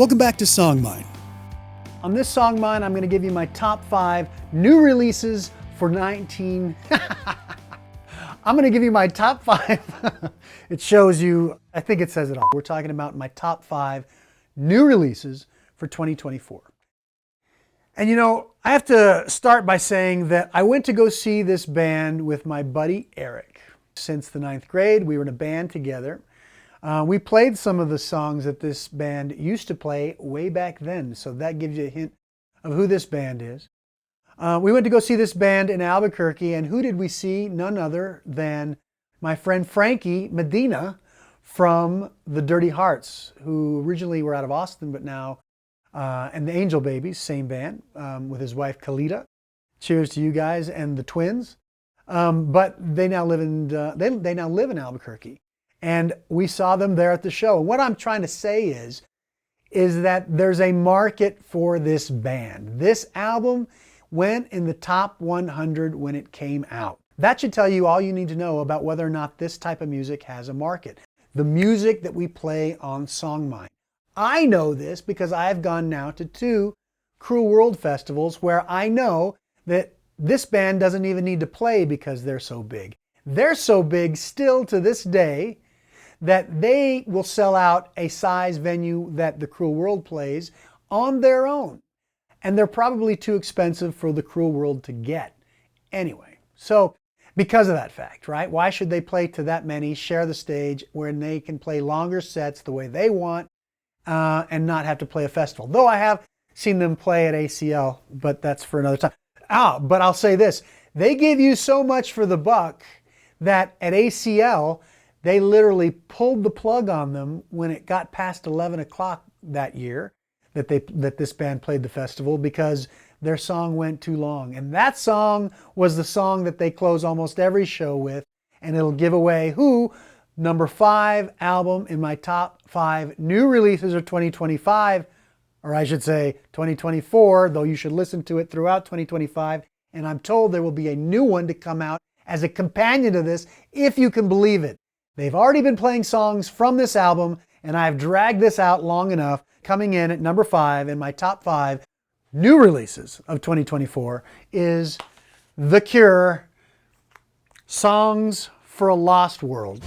Welcome back to SONGMINE. On this SONGMINE, I'm going to give you my top 5 new releases for 19... I'm going to give you my top 5. It shows you, I think it says it all. We're talking about my top 5 new releases for 2024. And you know, I have to start by saying that I went to go see this band with my buddy Eric. Since the 9th grade, we were in a band together. We played some of the songs that this band used to play way back then, so that gives you a hint of who this band is. We went to go see this band in Albuquerque, and who did we see? None other than my friend Frankie Medina from the Dirty Hearts, who originally were out of Austin, but now, and the Angel Babies, same band, with his wife Khalida. Cheers to you guys and the twins. But they now live in they now live in Albuquerque. And we saw them there at the show. What I'm trying to say is that there's a market for this band. This album went in the top 100 when it came out. That should tell you all you need to know about whether or not this type of music has a market. The music that we play on SONGMINE. I know this because I've gone now to 2 Cruel World festivals where I know that this band doesn't even need to play because they're so big. They're so big still to this day that they will sell out a size venue that the Cruel World plays on their own. And they're probably too expensive for the Cruel World to get. Anyway, so because of that fact, right? Why should they play to that many, share the stage when they can play longer sets the way they want and not have to play a festival? Though I have seen them play at ACL, but that's for another time. But I'll say this, they give you so much for the buck that at ACL, they literally pulled the plug on them when it got past 11 o'clock that year that this band played the festival because their song went too long. And that song was the song that they close almost every show with, and it'll give away who? Number 5 album in my top 5 new releases of 2025, or I should say 2024, though you should listen to it throughout 2025. And I'm told there will be a new one to come out as a companion to this, if you can believe it. They've already been playing songs from this album, and I've dragged this out long enough. Coming in at number 5 in my top 5 new releases of 2024 is The Cure, Songs for a Lost World.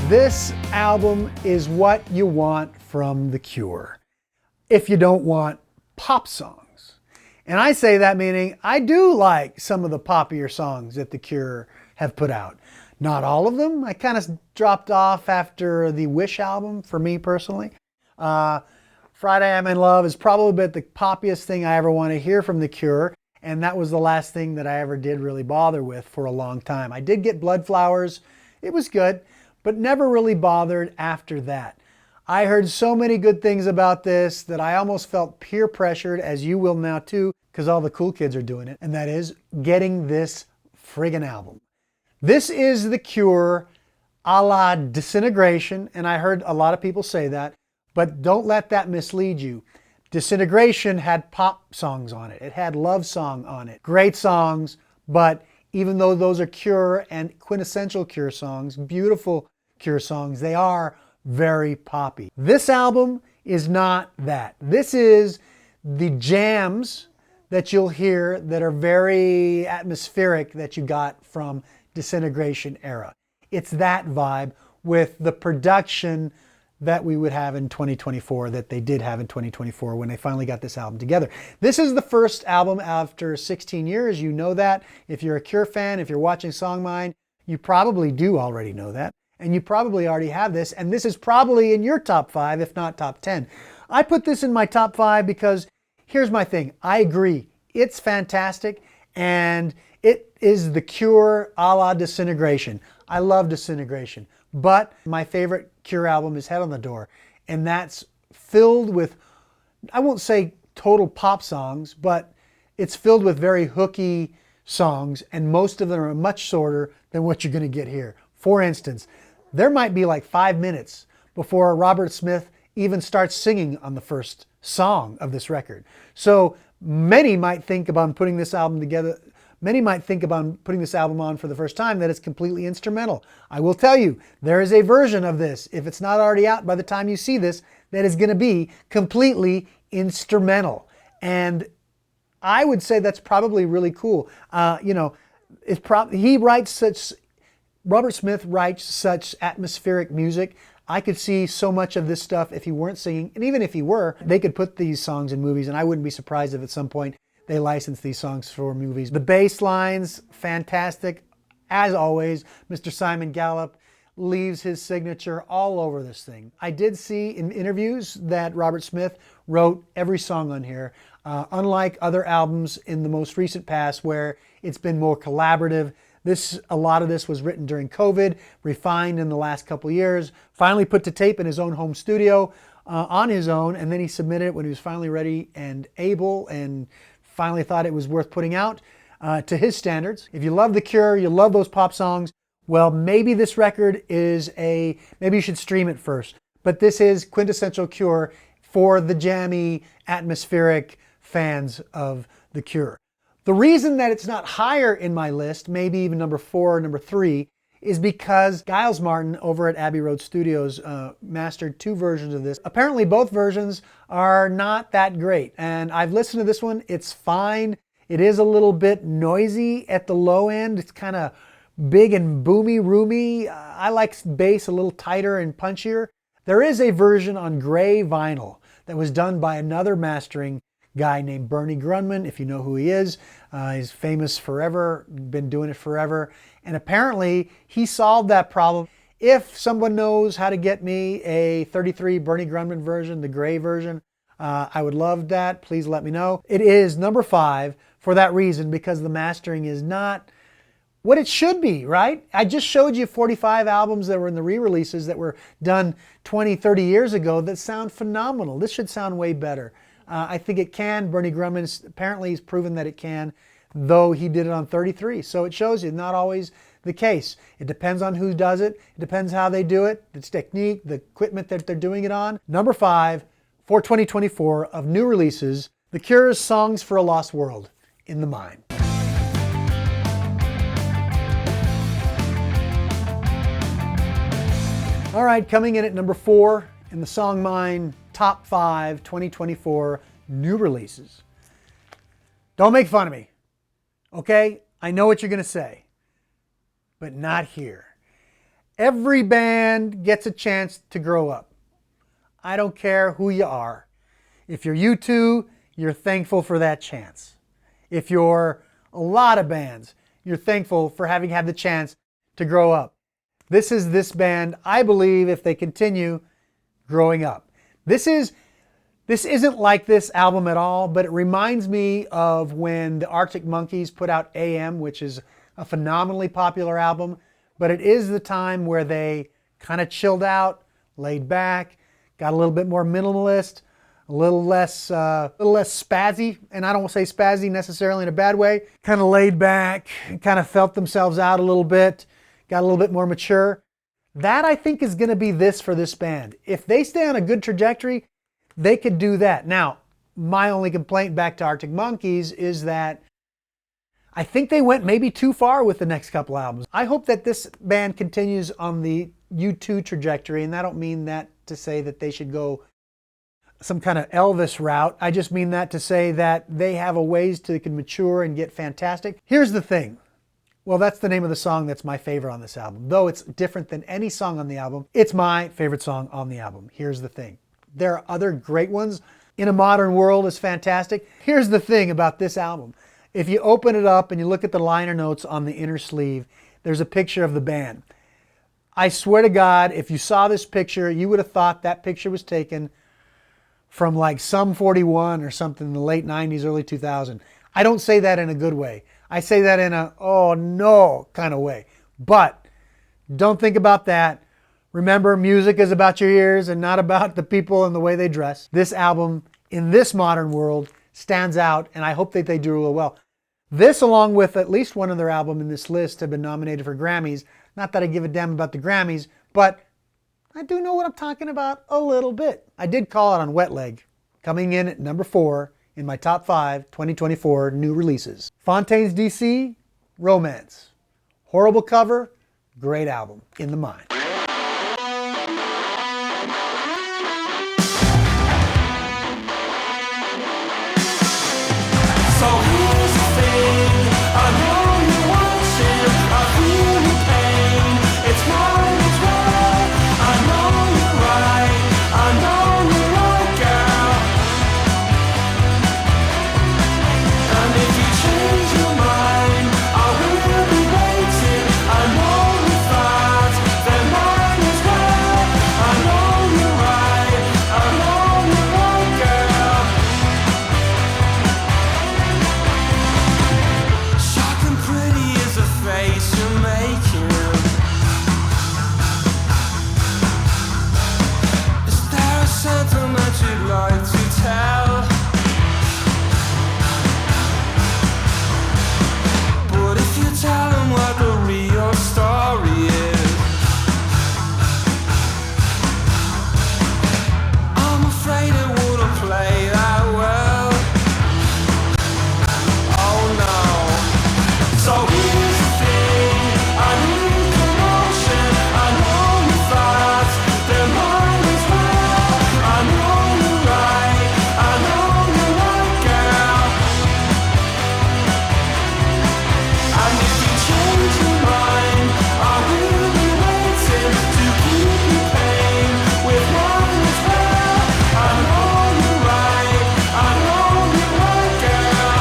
This album is what you want from The Cure, if you don't want pop songs. And I say that meaning I do like some of the poppier songs that The Cure have put out. Not all of them. I kind of dropped off after the Wish album for me personally. Friday I'm in Love is probably the poppiest thing I ever want to hear from The Cure. And that was the last thing that I ever did really bother with for a long time. I did get Blood Flowers. It was good, but never really bothered after that. I heard so many good things about this that I almost felt peer pressured, as you will now too, because all the cool kids are doing it, and that is getting this friggin' album. This is The Cure a la Disintegration, and I heard a lot of people say that, but don't let that mislead you. Disintegration had pop songs on it. It had love song on it. Great songs, but even though those are Cure and quintessential Cure songs, beautiful Cure songs, they are very poppy. This album is not that. This is the jams that you'll hear that are very atmospheric that you got from Disintegration era. It's that vibe with the production that we would have in 2024, that they did have in 2024 when they finally got this album together. This is the first album after 16 years. You know that. If you're a Cure fan, if you're watching SONGMINE, you probably do already know that. And you probably already have this, and this is probably in your top 5, if not top 10. I put this in my top 5 because here's my thing. I agree. It's fantastic, and it is The Cure a la Disintegration. I love Disintegration, but my favorite Cure album is Head on the Door, and that's filled with, I won't say total pop songs, but it's filled with very hooky songs, and most of them are much shorter than what you're going to get here. For instance, there might be like 5 minutes before Robert Smith even starts singing on the first song of this record. So many might think about putting this album together Many might think about putting this album on for the first time that it's completely instrumental. I will tell you, there is a version of this, if it's not already out by the time you see this, that is going to be completely instrumental. And I would say that's probably really cool. Robert Smith writes such atmospheric music. I could see so much of this stuff if he weren't singing, and even if he were, they could put these songs in movies, and I wouldn't be surprised if at some point they license these songs for movies. The bass lines, fantastic. As always, Mr. Simon Gallup leaves his signature all over this thing. I did see in interviews that Robert Smith wrote every song on here, unlike other albums in the most recent past where it's been more collaborative. A lot of this was written during COVID, refined in the last couple years, finally put to tape in his own home studio on his own, and then he submitted it when he was finally ready and able and finally thought it was worth putting out to his standards. If you love The Cure, you love those pop songs, well, maybe this record is maybe you should stream it first. But this is quintessential Cure for the jammy, atmospheric fans of The Cure. The reason that it's not higher in my list, maybe even number 4 or number 3, is because Giles Martin over at Abbey Road Studios mastered 2 versions of this. Apparently both versions are not that great, and I've listened to this one. It's fine. It is a little bit noisy at the low end. It's kind of big and boomy, roomy. I like bass a little tighter and punchier. There is a version on gray vinyl that was done by another mastering guy named Bernie Grundman, if you know who he is. He's famous forever, been doing it forever. And apparently he solved that problem. If someone knows how to get me a 33 Bernie Grundman version, the gray version, I would love that. Please let me know. It is number 5 for that reason, because the mastering is not what it should be, right? I just showed you 45 albums that were in the re-releases that were done 20, 30 years ago that sound phenomenal. This should sound way better. I think it can. Bernie Grundman apparently has proven that it can, though he did it on 33. So it shows you not always the case. It depends on who does it. It depends how they do it, the technique, the equipment that they're doing it on. Number 5 for 2024 of new releases, The Cure's Songs for a Lost World, In the Mind. All right, coming in at number 4 in the SONGMINE Top 5 2024 new releases. Don't make fun of me, okay? I know what you're going to say, but not here. Every band gets a chance to grow up. I don't care who you are. If you're U2, you're thankful for that chance. If you're a lot of bands, you're thankful for having had the chance to grow up. This is this band, I believe, if they continue growing up. This isn't like this album at all, but it reminds me of when the Arctic Monkeys put out AM, which is a phenomenally popular album, but it is the time where they kind of chilled out, laid back, got a little bit more minimalist, a little less spazzy, and I don't say spazzy necessarily in a bad way, kind of laid back, kind of felt themselves out a little bit, got a little bit more mature. That, I think, is going to be this for this band. If they stay on a good trajectory, they could do that. Now, my only complaint back to Arctic Monkeys is that I think they went maybe too far with the next couple albums. I hope that this band continues on the U2 trajectory, and I don't mean that to say that they should go some kind of Elvis route. I just mean that to say that they have a ways to can mature and get fantastic. Here's the thing. Well, that's the name of the song that's my favorite on this album. Though it's different than any song on the album, it's my favorite song on the album. Here's the thing. There are other great ones. In a Modern World is fantastic. Here's the thing about this album. If you open it up and you look at the liner notes on the inner sleeve, there's a picture of the band. I swear to God, if you saw this picture, you would have thought that picture was taken from like Sum 41 or something in the late 90s, early 2000. I don't say that in a good way. I say that in a, oh no, kind of way. But don't think about that. Remember, music is about your ears and not about the people and the way they dress. This album, in this modern world, stands out, and I hope that they do real well. This, along with at least one other album in this list, have been nominated for Grammys. Not that I give a damn about the Grammys, but I do know what I'm talking about a little bit. I did call it on Wet Leg, coming in at number 4 in my top 5 2024 new releases. Fontaines DC, Romance. Horrible cover, great album, In the Mind. So here's the thing, I know you're watching, I feel your pain, it's mine as well. I know you're right, I know you're right, girl. And if you change your mind, I will be waiting. I know your thoughts, they're mine as well. I know you're right, I know you're right, girl. Shocking pretty is the face you're making. Is there a sentiment you'd like to tell? But if you tell them what the real story is, I'm afraid it wouldn't play that well. Oh no. So here's the thing, I need commotion, I know your thoughts, they're mine as well. I know you're right, I know you're right, girl. And if you change your mind, I will be waiting to keep you pain with mine as well. I know you're right, I know you're right, girl.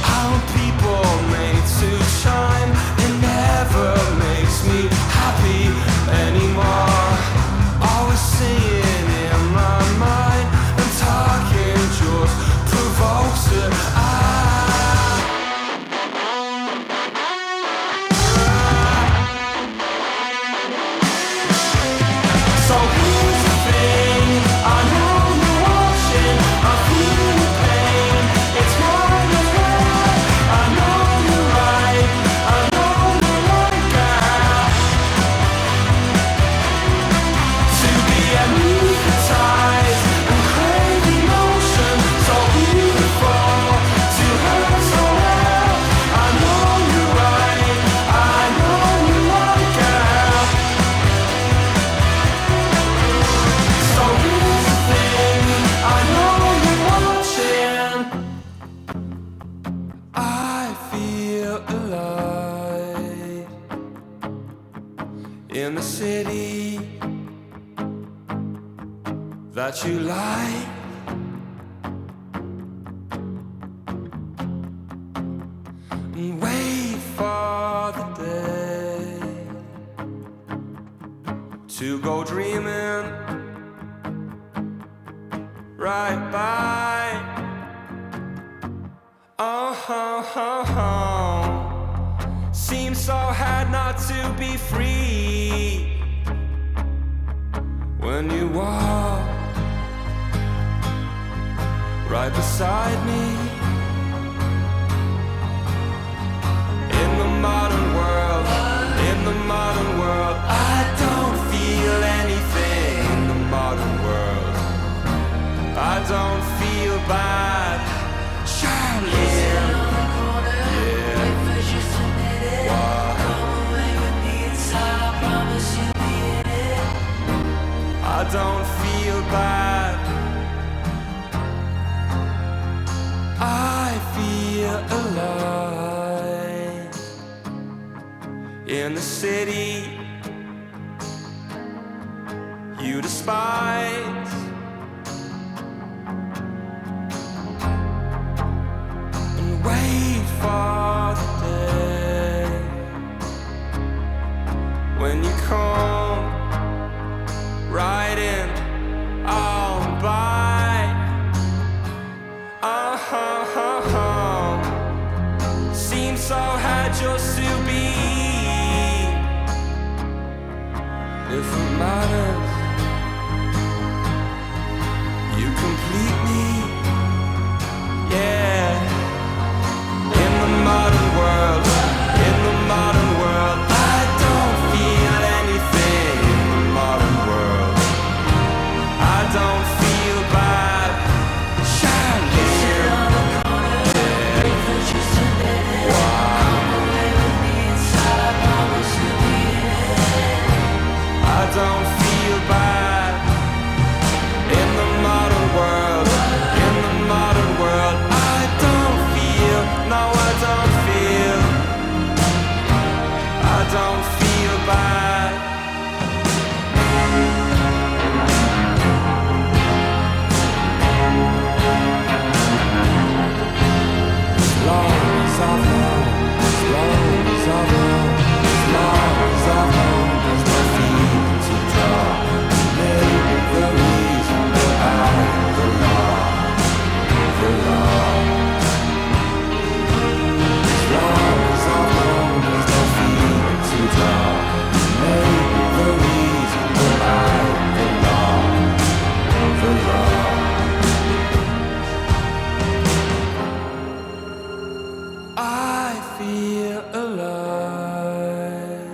How people made to shine, it never makes me happy anymore. Always singing in my mind and talking just provokes it. So here's the thing, I know you're watching, I feel your pain, it's mine as well. I know you're right, I know you're right, girl. To be anesthetized and crave emotion, so beautiful, to hurt so well. I know you're right, I know you're right, girl. So here's the thing, I know you're watching. I feel alive in the city that you like. And wait for the day to go dreaming right by. Seems so hard not to be free when you walk right beside me. In the modern world, I don't feel anything. In the modern world, I don't feel bad. Charlie, I don't feel bad. I feel alive in the city you despise. And wait for the day when you come riding on by. Seems so hard just to be. If it matters, you complete me. Yeah. In the modern world, I don't feel anything. In the modern world, I I feel alive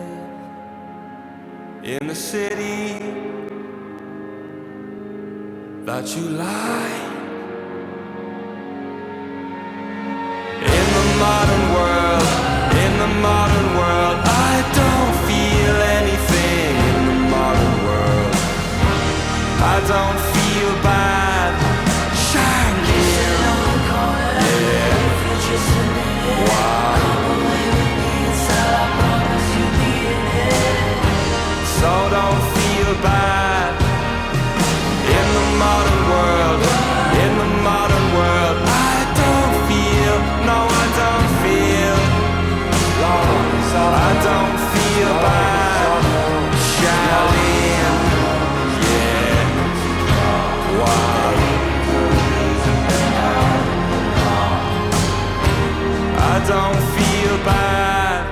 in the city that you lie. In the modern world, I don't feel anything. In the modern world, I don't feel bad. Shining, yeah. Wow. So don't feel bad. In the modern world, I don't feel, no, I don't feel, I don't feel bad. Shouting, yeah, wow. I don't feel bad.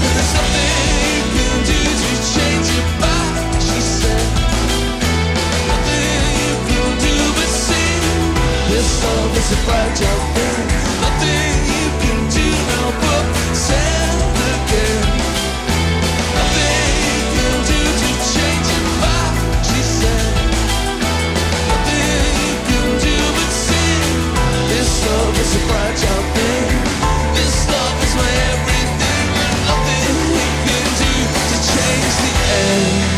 There's nothing you can do to change it back, she said. is a fragile thing. Nothing you can do now but stand again. Nothing you can do to change your mind, she said. Nothing you can do but sing. This love is a fragile thing. This love is my everything. And nothing you can do to change the end.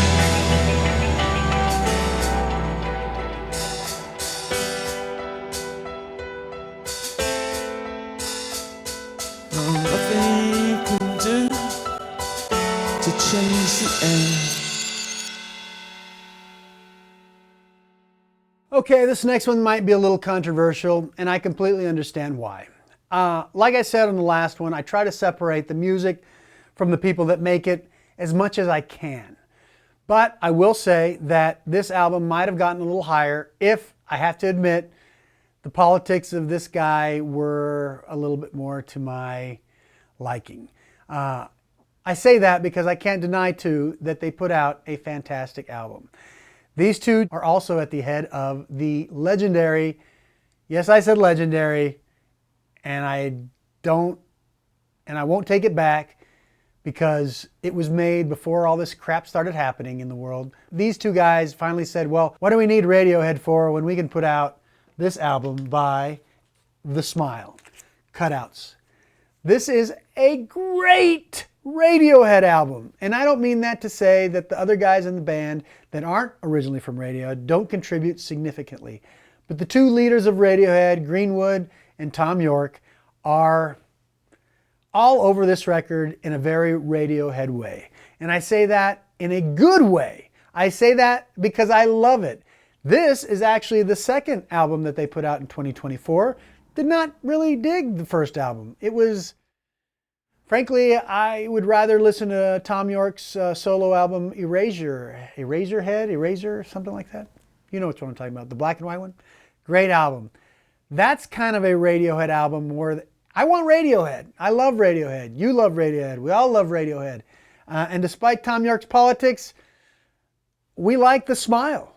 Nothing you can do to change the end. Okay, this next one might be a little controversial, and I completely understand why. Like I said on the last one, I try to separate the music from the people that make it as much as I can. But I will say that this album might have gotten a little higher if, I have to admit, the politics of this guy were a little bit more to my liking. I say that because I can't deny too that they put out a fantastic album. These two are also at the head of the legendary, yes, I said legendary, and I won't take it back because it was made before all this crap started happening in the world. These two guys finally said, well, what do we need Radiohead for when we can put out this album by The Smile, cutouts. This is a great Radiohead album. And I don't mean that to say that the other guys in the band that aren't originally from Radiohead don't contribute significantly. But the two leaders of Radiohead, Greenwood and Tom York, are all over this record in a very Radiohead way. And I say that in a good way. I say that because I love it. This is actually the second album that they put out in 2024. Did not really dig the first album. It was, frankly, I would rather listen to Tom York's solo album Eraser, something like that. You know what I'm talking about, the black and white one. Great album. That's kind of a Radiohead album where I want Radiohead. I love Radiohead. You love Radiohead. We all love Radiohead. And despite Tom York's politics, we like The Smile.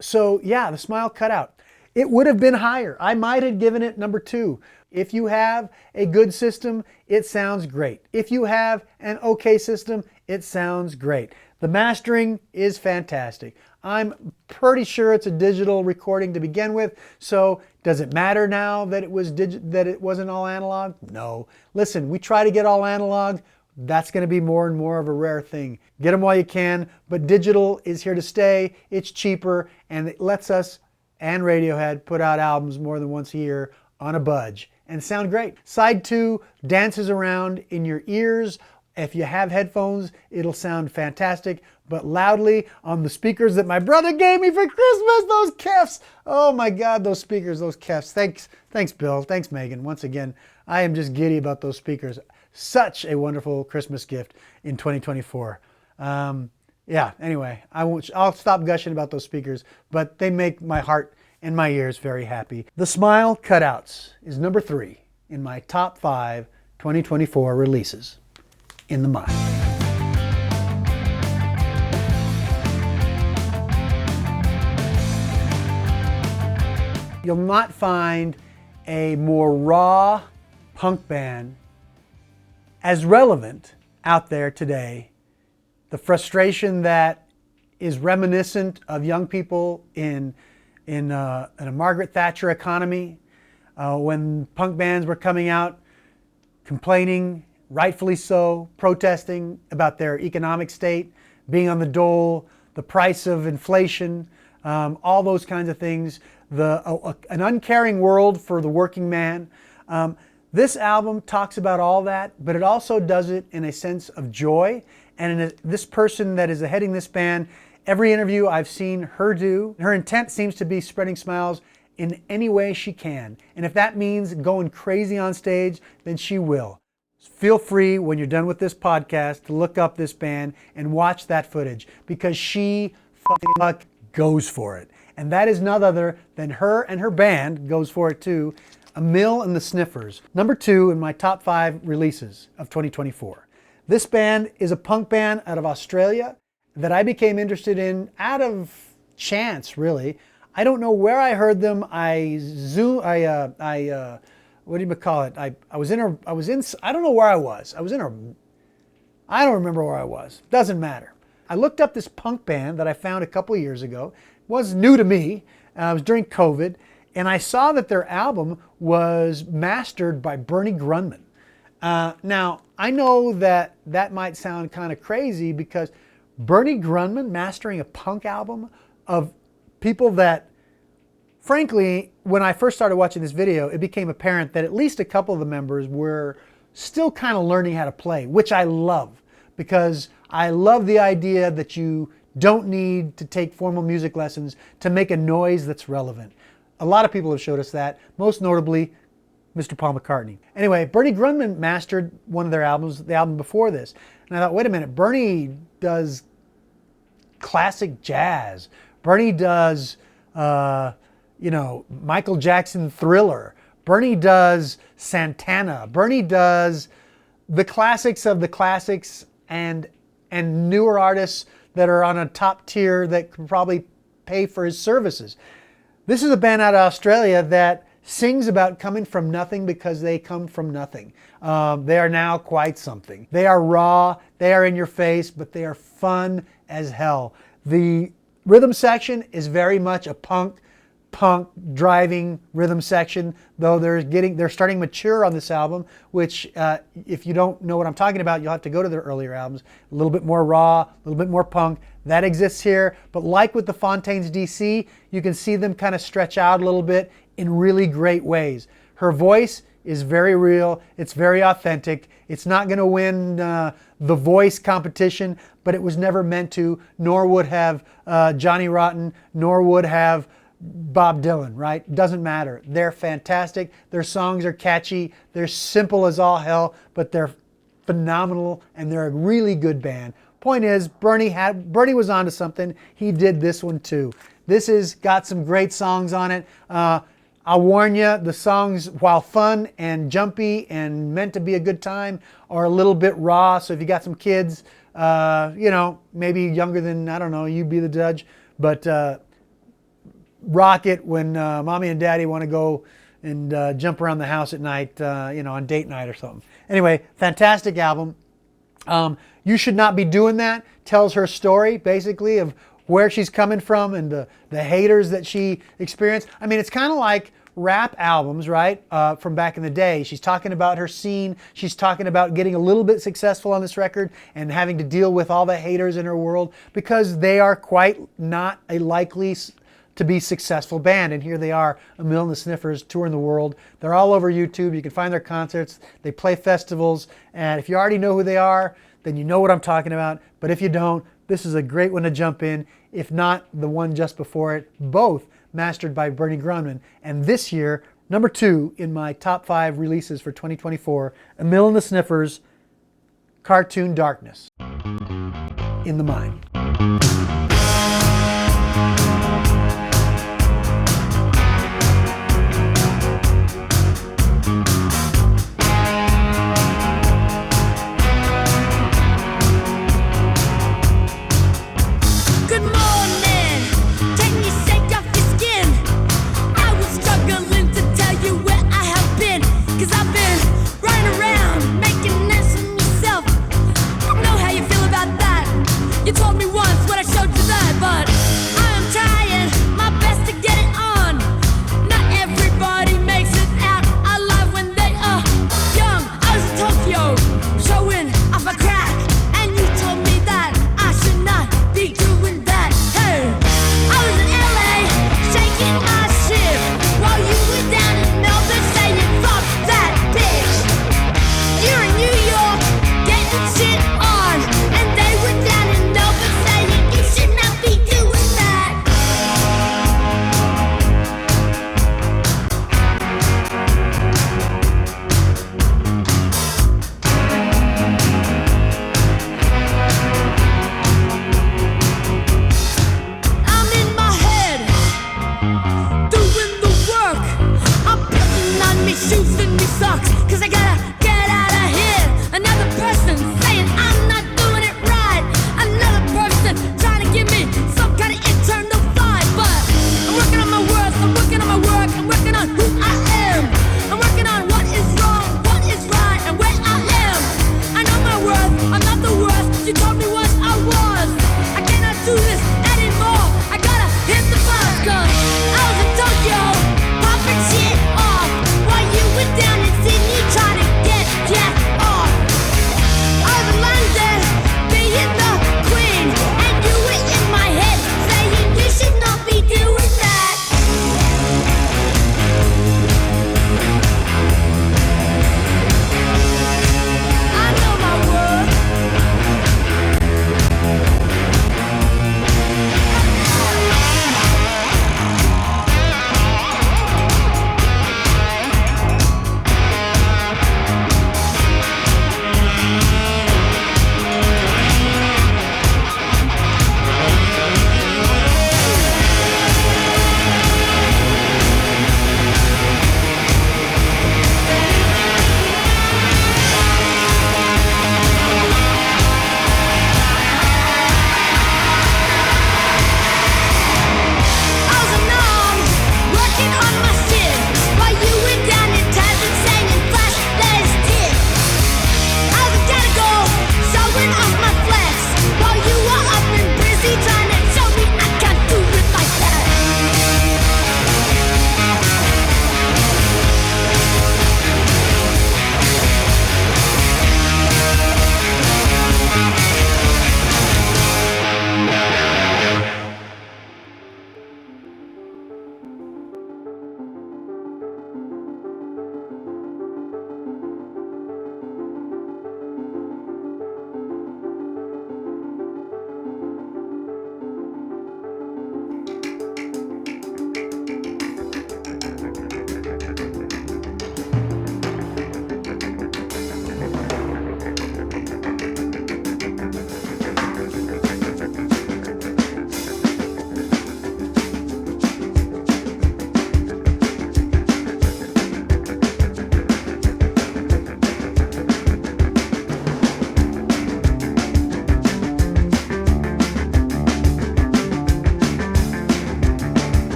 So yeah, The Smile cutout. It would have been higher. I might have given it number 2. If you have a good system, it sounds great. If you have an okay system, it sounds great. The mastering is fantastic. I'm pretty sure it's a digital recording to begin with, so does it matter now that it wasn't all analog? No. Listen, we try to get all analog. That's going to be more and more of a rare thing. Get them while you can, but digital is here to stay. It's cheaper, and it lets us and Radiohead put out albums more than once a year on a budge and sound great. Side 2 dances around in your ears. If you have headphones, it'll sound fantastic, but loudly on the speakers that my brother gave me for Christmas, those Kefs. Oh my God, those speakers, those Kefs. Thanks Bill, thanks Megan. Once again, I am just giddy about those speakers. Such a wonderful Christmas gift in 2024. Yeah, anyway, I'll stop gushing about those speakers, but they make my heart and my ears very happy. The Smile Cutouts is number 3 in my top 5 2024 releases in the mind. You'll not find a more raw punk band as relevant out there today. The frustration that is reminiscent of young people in a Margaret Thatcher economy, when punk bands were coming out complaining, rightfully so, protesting about their economic state, being on the dole, the price of inflation, all those kinds of things, an uncaring world for the working man. This album talks about all that, but it also does it in a sense of joy. And this person that is heading this band, every interview I've seen her do, her intent seems to be spreading smiles in any way she can. And if that means going crazy on stage, then she will. Feel free when you're done with this podcast to look up this band and watch that footage, because she fucking goes for it. And that is none other than her, and her band goes for it too, Emil and the Sniffers. Number 2 in my top 5 releases of 2024. This band is a punk band out of Australia that I became interested in out of chance, really. I don't know where I heard them. What do you call it? I don't know where I was. I don't remember where I was. Doesn't matter. I looked up this punk band that I found a couple of years ago. It was new to me. It was during COVID. And I saw that their album was mastered by Bernie Grundman. Now, I know that that might sound kind of crazy because Bernie Grundman mastering a punk album of people that, frankly, when I first started watching this video, it became apparent that at least a couple of the members were still kind of learning how to play, which I love, because I love the idea that you don't need to take formal music lessons to make a noise that's relevant. A lot of people have showed us that, most notably Mr. Paul McCartney. Anyway, Bernie Grundman mastered one of their albums, the album before this. And I thought, wait a minute, Bernie does classic jazz. Bernie does, Michael Jackson Thriller. Bernie does Santana. Bernie does the classics of the classics and newer artists that are on a top tier that could probably pay for his services. This is a band out of Australia that sings about coming from nothing because they come from nothing. They are now quite something. They are raw, they are in your face, but they are fun as hell. The rhythm section is very much a punk driving rhythm section, though they're starting mature on this album, which if you don't know what I'm talking about, you'll have to go to their earlier albums. A little bit more raw, a little bit more punk. That exists here, but like with the Fontaines DC, you can see them kind of stretch out a little bit in really great ways. Her voice is very real, it's very authentic. It's not going to win the voice competition, but it was never meant to, nor would have Johnny Rotten, nor would have Bob Dylan, right? Doesn't matter. They're fantastic. Their songs are catchy. They're simple as all hell, but they're phenomenal and they're a really good band. Point is, Bernie was onto something. He did this one too. This has got some great songs on it. I'll warn you, the songs, while fun and jumpy and meant to be a good time, are a little bit raw. So if you got some kids, maybe younger than, I don't know, you be the judge, but rock it when mommy and daddy want to go and jump around the house at night, on date night or something. Anyway, fantastic album. You Should Not Be Doing That tells her story, basically, of where she's coming from and the haters that she experienced. I mean, it's kind of like rap albums, right, from back in the day. She's talking about her scene. She's talking about getting a little bit successful on this record and having to deal with all the haters in her world because they are quite not a likely to be successful band. And here they are, A Mill and the Sniffers, touring the world. They're all over YouTube. You can find their concerts. They play festivals. And if you already know who they are, then you know what I'm talking about. But if you don't, this is a great one to jump in. If not, the one just before it, both mastered by Bernie Grundman. And this year, number 2 in my top 5 releases for 2024, A Mill and the Sniffers, Cartoon Darkness, In the Mind. You told me once what I showed you.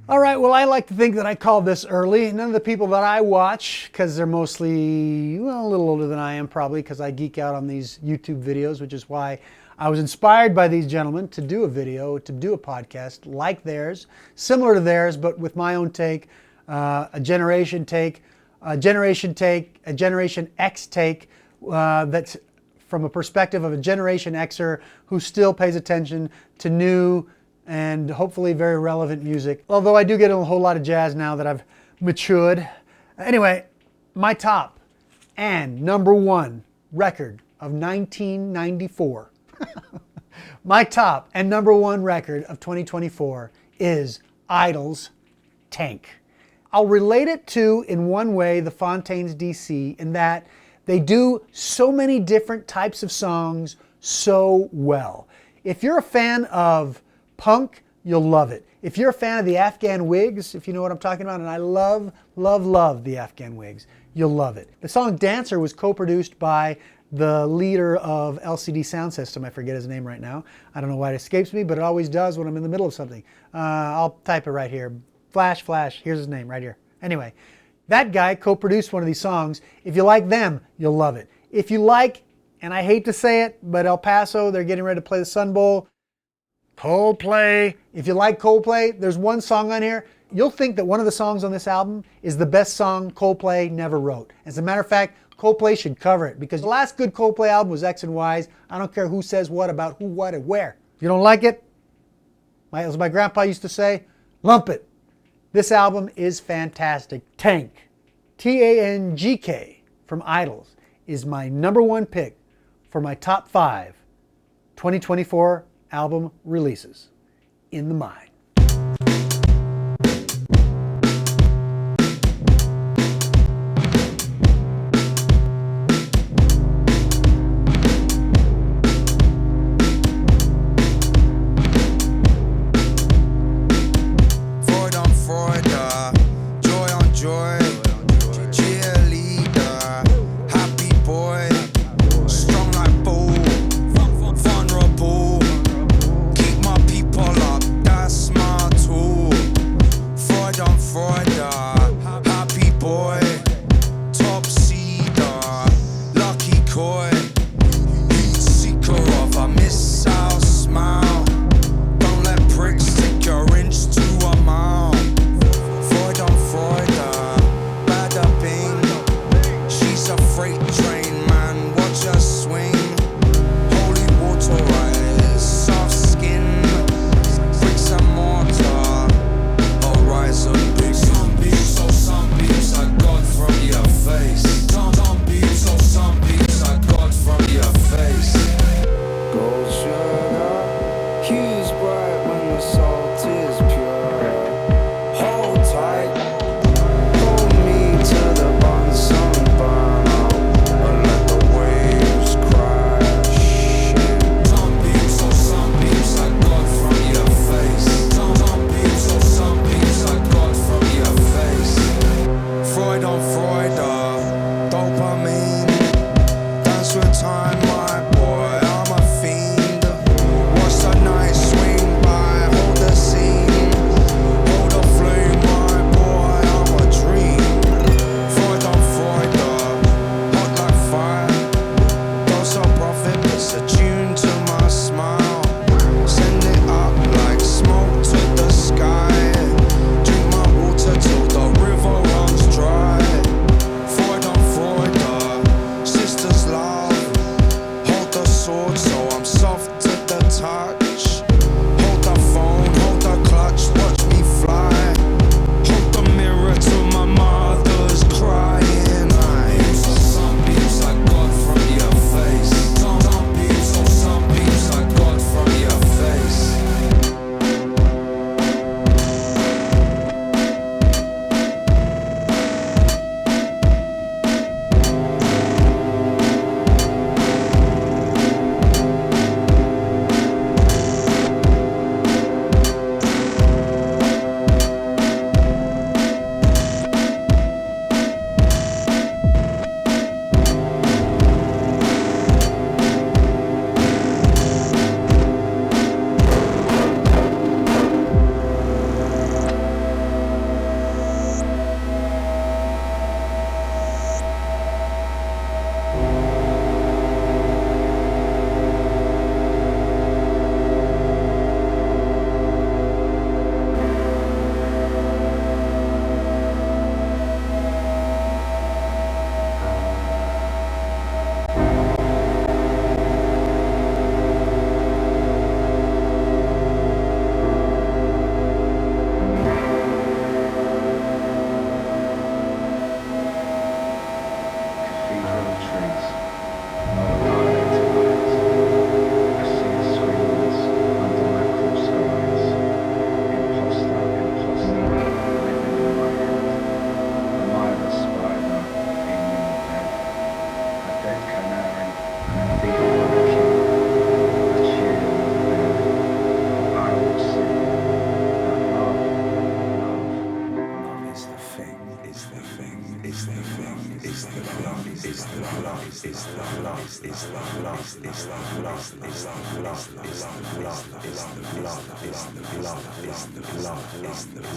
All right, well, I like to think that I called this early. None of the people that I watch, because they're mostly, well, a little older than I am probably, because I geek out on these YouTube videos, which is why I was inspired by these gentlemen to do a video, to do a podcast like theirs, similar to theirs, but with my own take, a Generation take, a Generation take, a Generation X take, that's from a perspective of a Generation Xer who still pays attention to new and hopefully very relevant music. Although I do get a whole lot of jazz now that I've matured. Anyway, my top and number one record of 1994. My top and number one record of 2024 is Idles' Tank. I'll relate it to, in one way, the Fontaines DC, in that they do so many different types of songs so well. If you're a fan of punk, you'll love it. If you're a fan of the Afghan Wigs, if you know what I'm talking about, and I love, love, love the Afghan Wigs, you'll love it. The song Dancer was co-produced by the leader of LCD Sound System. I forget his name right now. I don't know why it escapes me, but it always does when I'm in the middle of something. I'll type it right here. Flash, here's his name right here. Anyway, that guy co-produced one of these songs. If you like them, you'll love it. If you like, and I hate to say it, but El Paso, they're getting ready to play the Sun Bowl. Coldplay. If you like Coldplay, there's one song on here. You'll think that one of the songs on this album is the best song Coldplay never wrote. As a matter of fact, Coldplay should cover it, because the last good Coldplay album was X and Y's. I don't care who says what about who, what, and where. If you don't like it, as my grandpa used to say, lump it. This album is fantastic. Tank, T-A-N-G-K, from Idles, is my number one pick for my top 5 2024 album releases in the mind. Vulnerable, keep my people up, that's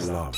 love.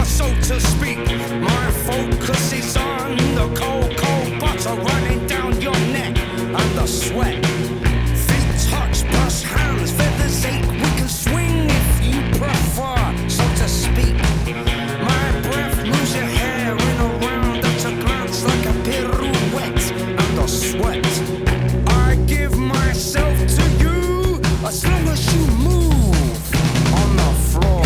So to speak, my focus is on the cold, cold butter running down your neck and the sweat. Feet touch, brush hands, feathers ache. We can swing if you prefer, so to speak. My breath moves your hair in a round at a glance like a pirouette and the sweat. I give myself to you as long as you move on the floor.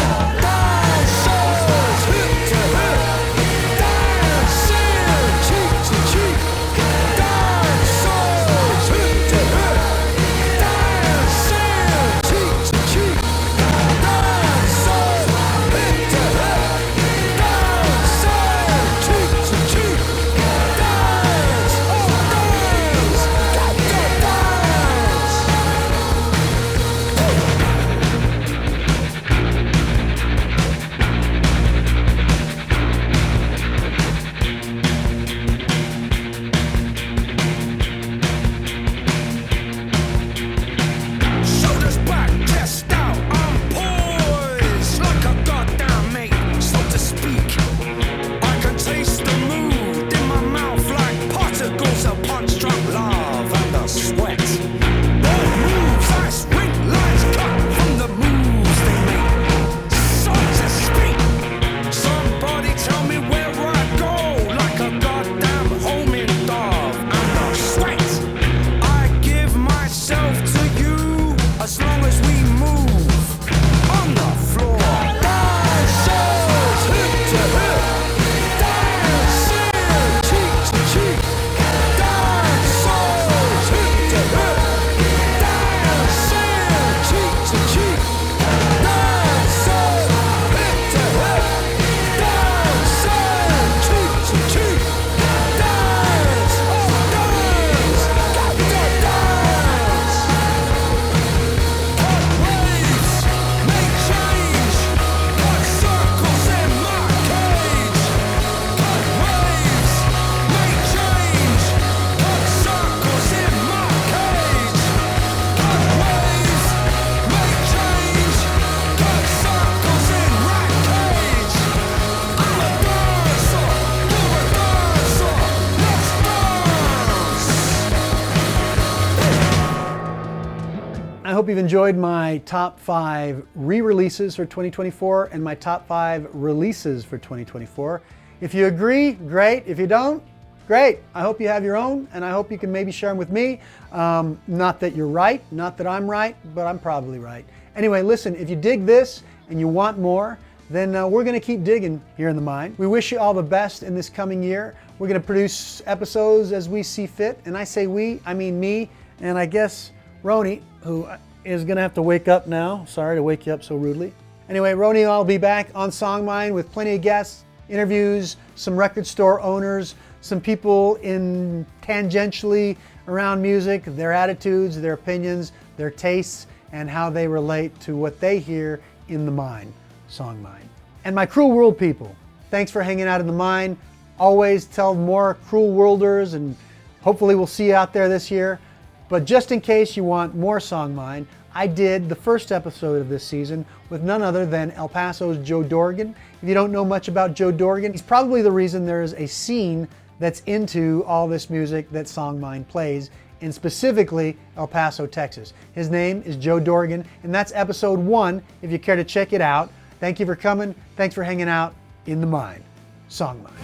I hope you've enjoyed my top 5 re-releases for 2024 and my top 5 releases for 2024. If you agree, great. If you don't, great. I hope you have your own, and I hope you can maybe share them with me. Not that you're right, not that I'm right, but I'm probably right. Anyway, listen, if you dig this and you want more, then we're going to keep digging here in the mine. We wish you all the best in this coming year. We're going to produce episodes as we see fit, and I say we, I mean me, and I guess Roni, who is going to have to wake up now. Sorry to wake you up so rudely. Anyway, Roni and I will be back on SONGMINE with plenty of guests, interviews, some record store owners, some people in tangentially around music, their attitudes, their opinions, their tastes, and how they relate to what they hear in the mine, SONGMINE. And my Cruel World people, thanks for hanging out in the mine. Always tell more Cruel Worlders, and hopefully we'll see you out there this year. But just in case you want more SONGMINE, I did the first episode of this season with none other than El Paso's Joe Dorgan. If you don't know much about Joe Dorgan, he's probably the reason there's a scene that's into all this music that SONGMINE plays, and specifically El Paso, Texas. His name is Joe Dorgan, and that's episode 1 if you care to check it out. Thank you for coming. Thanks for hanging out in the mine. SONGMINE.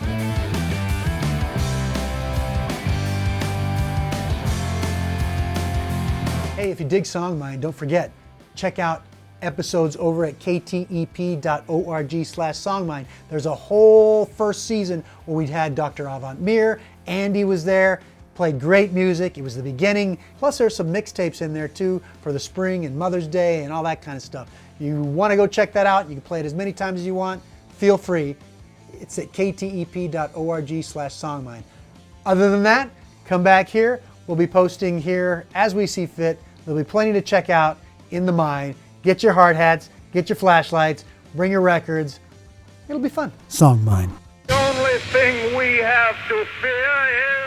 Hey, if you dig SONGMINE, don't forget, check out episodes over at ktep.org/SONGMINE. There's a whole first season where we had Dr. Avant Mir, Andy was there. Played great music. It was the beginning. Plus there's some mixtapes in there too for the spring and Mother's Day and all that kind of stuff. You want to go check that out. You can play it as many times as you want. Feel free. It's at ktep.org/songmine. Other than that, come back here. We'll be posting here as we see fit. There'll be plenty to check out in the mine. Get your hard hats, get your flashlights, bring your records. It'll be fun. SONGMINE. The only thing we have to fear is